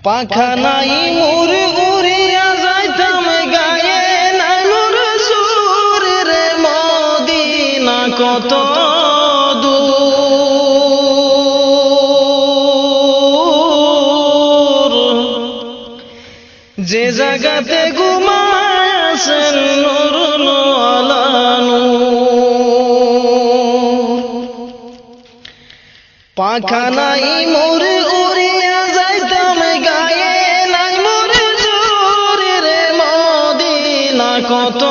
পাখা নাই মোর উড়িয়া যাইতাম গায়ে নাই মোর সুর রে মদিনা কত দূর যে জায়গাতে ঘুমাছেন নূর আলা নূর পাখা নাই মোর উড়িয়া যাইতাম গায়ে নাই মোর সুর রে মদিনা কত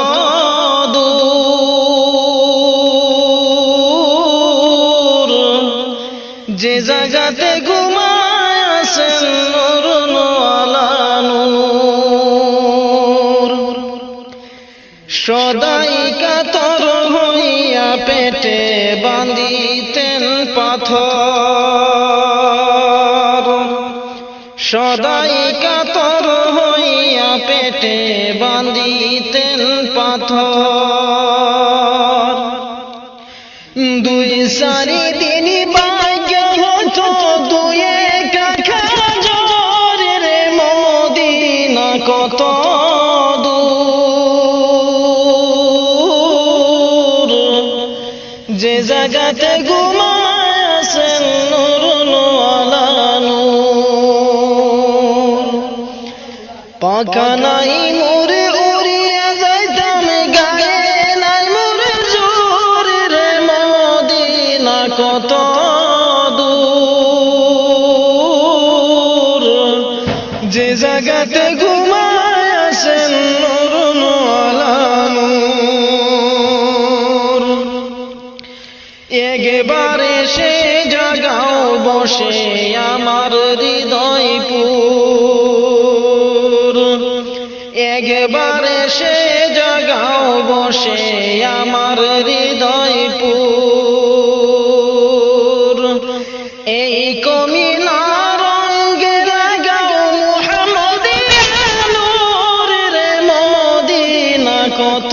দূর যে জায়গাতে ঘুমাছেন নূর আলা নূর সদাই কাতর হইয়া পেটে বাঁধিতেন পাথর সদাই কাতর হইয়া পেটে বাঁধিতেন পাথর দুই সারি দিন ভাগ্য হতো দুই কাখা জোর রে মদিনা কত দূর যে জায়গাতে ঘুমাছেন নূর আলা নূর পাখা নাই মোর উড়িয়া যাইতাম গায়ে নাই মোর জোর রে মদিনা কত দূর যে জায়গাতে ঘুমাছেন নূর আলা নূর একবারে সে জাগাও বসে আমার হৃদয়পুর একবারে সে জাগাও বসে আমার হৃদয়পুর এই কমিনার রঙে জাগাও মুহাম্মদিয়া নূর রে মদিনা কত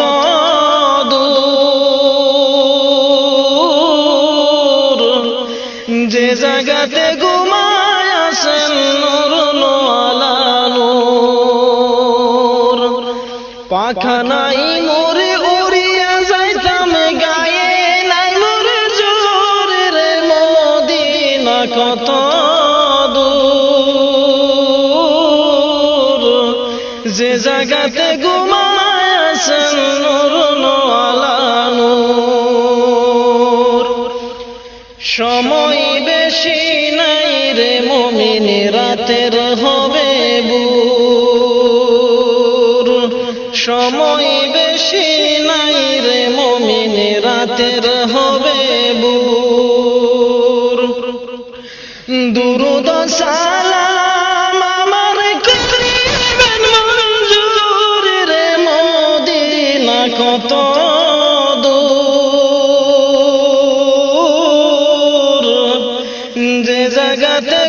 দূর যে জায়গাতে ঘুমাছেন নূর আলা নূর পাখা নাই মোর উড়িয়া যাইতাম গায়ে নাই মোর জোর রে মদিনা কত দূর যে জায়গাতে ঘুমাছেন নূর আলা নূর সময় বেশি নাই রে মুমিন রাতের হবে ভোর সময় বেশি নাই রে মুমিন রাতের হবে ভোর দুরূদ সালাম আমার করিবেন মঞ্জুর রে মদিনা কত দূর যে জায়গাতে